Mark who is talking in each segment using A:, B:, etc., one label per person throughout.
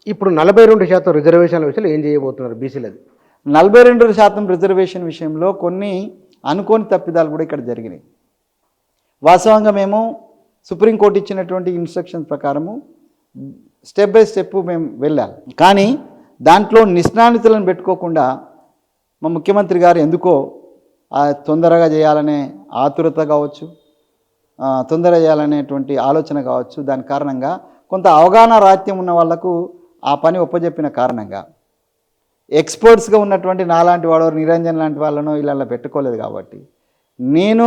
A: ఇప్పుడు 42% రిజర్వేషన్ల విషయంలో ఏం చేయబోతున్నారు బీసీలది?
B: 42% రిజర్వేషన్ విషయంలో కొన్ని అనుకోని తప్పిదాలు కూడా ఇక్కడ జరిగినాయి. వాస్తవంగా మేము సుప్రీంకోర్టు ఇచ్చినటువంటి ఇన్స్ట్రక్షన్స్ ప్రకారము స్టెప్ బై స్టెప్ మేము వెళ్ళాలి. కానీ దాంట్లో నిష్ణానితులను పెట్టుకోకుండా మా ముఖ్యమంత్రి గారు ఎందుకో తొందరగా చేయాలనే ఆతురత కావచ్చు, తొందరగా చేయాలనేటువంటి ఆలోచన కావచ్చు, దాని కారణంగా కొంత అవగాహన రాహిత్యం ఉన్న వాళ్లకు ఆ పని ఒప్పజెప్పిన కారణంగా ఎక్స్పర్ట్స్గా ఉన్నటువంటి నాలాంటి వాడు నిరంజన్ లాంటి వాళ్ళను ఇలా పెట్టుకోలేదు. కాబట్టి నేను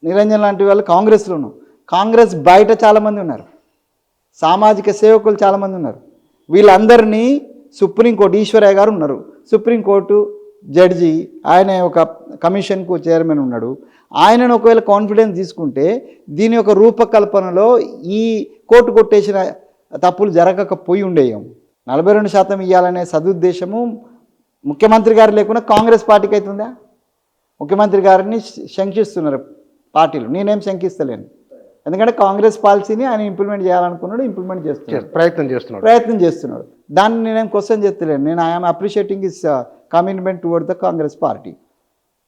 B: నిరంజన్ లాంటి వాళ్ళు కాంగ్రెస్లోను, కాంగ్రెస్ బయట చాలామంది ఉన్నారు, సామాజిక సేవకులు చాలామంది ఉన్నారు. వీళ్ళందరినీ సుప్రీంకోర్టు ఈశ్వరయ్య గారు ఉన్నారు, సుప్రీంకోర్టు జడ్జి, ఆయన ఒక కమిషన్కు చైర్మన్ ఉన్నాడు. ఆయనను ఒకవేళ కాన్ఫిడెన్స్ తీసుకుంటే దీని యొక్క రూపకల్పనలో ఈ కోర్టు కొట్టేసిన తప్పులు జరగకపోయి ఉండేయం. 42% ఇవ్వాలనే సదుద్దేశము ముఖ్యమంత్రి గారు లేకుండా కాంగ్రెస్ పార్టీకి అవుతుందా? ముఖ్యమంత్రి గారిని శంకిస్తున్నారు పార్టీలు, నేనేం శంకిస్తలేను. ఎందుకంటే కాంగ్రెస్ పాలసీని ఆయన ఇంప్లిమెంట్ చేయాలనుకున్నాడు, ఇంప్లిమెంట్ చేస్తున్నాడు, ప్రయత్నం చేస్తున్నాడు. దాన్ని నేనేం క్వశ్చన్ చేస్తలేను. నేను I'm appreciating his commitment towards the Congress party.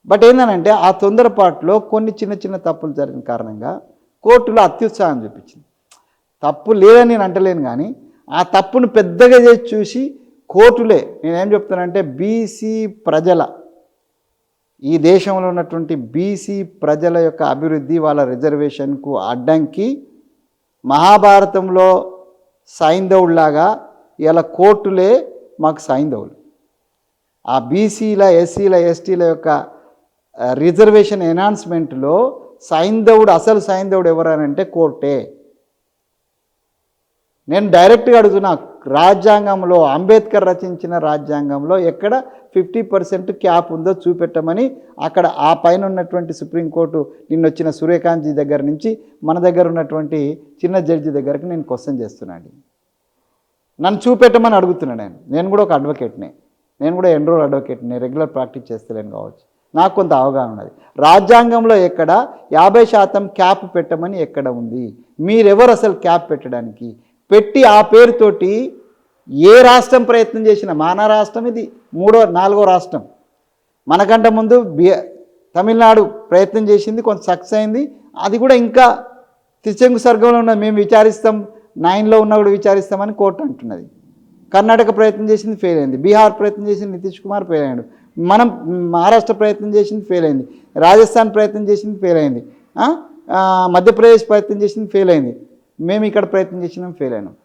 B: But ఏంటంటే ఆ తొందరపాటులో కొన్ని చిన్న చిన్న తప్పులు జరిగిన కారణంగా కోర్టులో అత్యుత్సాహం చూపించింది. తప్పు లేదని నేను అంటలేను, కానీ ఆ తప్పును పెద్దగా చేసి చూసి కోర్టులే, నేనేం చెప్తానంటే బీసీ ప్రజల, ఈ దేశంలో ఉన్నటువంటి బీసీ ప్రజల యొక్క అభివృద్ధి, వాళ్ళ రిజర్వేషన్కు అడ్డంకి మహాభారతంలో సైంధవుల్లాగా ఇలా కోర్టులే మాకు సైంధవులు. ఆ బీసీల, ఎస్సీల, ఎస్టీల యొక్క రిజర్వేషన్ ఎనాన్స్మెంట్లో సైంధవుడు, అసలు సైంధవుడు ఎవరనంటే కోర్టే. నేను డైరెక్ట్గా అడుగుతున్నా, రాజ్యాంగంలో అంబేద్కర్ రచించిన రాజ్యాంగంలో ఎక్కడ 50% క్యాప్ ఉందో చూపెట్టమని అక్కడ ఆ పైన ఉన్నటువంటి సుప్రీంకోర్టు నిన్న వచ్చిన సూర్యకాంత్ దగ్గర నుంచి మన దగ్గర ఉన్నటువంటి చిన్న జడ్జి దగ్గరికి నేను క్వశ్చన్ చేస్తున్నాను. నన్ను చూపెట్టమని అడుగుతున్నాను. నేను కూడా ఒక అడ్వకేట్నే, నేను కూడా ఎన్రోల్ అడ్వకేట్ని, రెగ్యులర్ ప్రాక్టీస్ చేస్తలేను కావచ్చు, నాకు కొంత అవగాహన ఉన్నది. రాజ్యాంగంలో ఎక్కడ 50% క్యాప్ పెట్టమని ఎక్కడ ఉంది? మీరెవరు అసలు క్యాప్ పెట్టడానికి? పెట్టి ఆ పేరుతోటి ఏ రాష్ట్రం ప్రయత్నం చేసినా, మన రాష్ట్రం ఇది 3వ 4వ రాష్ట్రం, మనకంటే ముందు తమిళనాడు ప్రయత్నం చేసింది, కొంత సక్సెస్ అయింది. అది కూడా ఇంకా తిరుచెంగు సర్గంలో ఉన్నది, మేము విచారిస్తాం, 9లో ఉన్న కూడా విచారిస్తామని కోర్టు అంటున్నది. కర్ణాటక ప్రయత్నం చేసింది, ఫెయిల్ అయింది. బీహార్ ప్రయత్నం చేసింది, నితీష్ కుమార్ ఫెయిల్ అయ్యాడు. మనం మహారాష్ట్ర ప్రయత్నం చేసింది, ఫెయిల్ అయింది. రాజస్థాన్ ప్రయత్నం చేసింది, ఫెయిల్ అయింది. మధ్యప్రదేశ్ ప్రయత్నం చేసింది, ఫెయిల్ అయింది. మేము ఇక్కడ ప్రయత్నం చేసినాం, ఫెయిల్ అయినాం.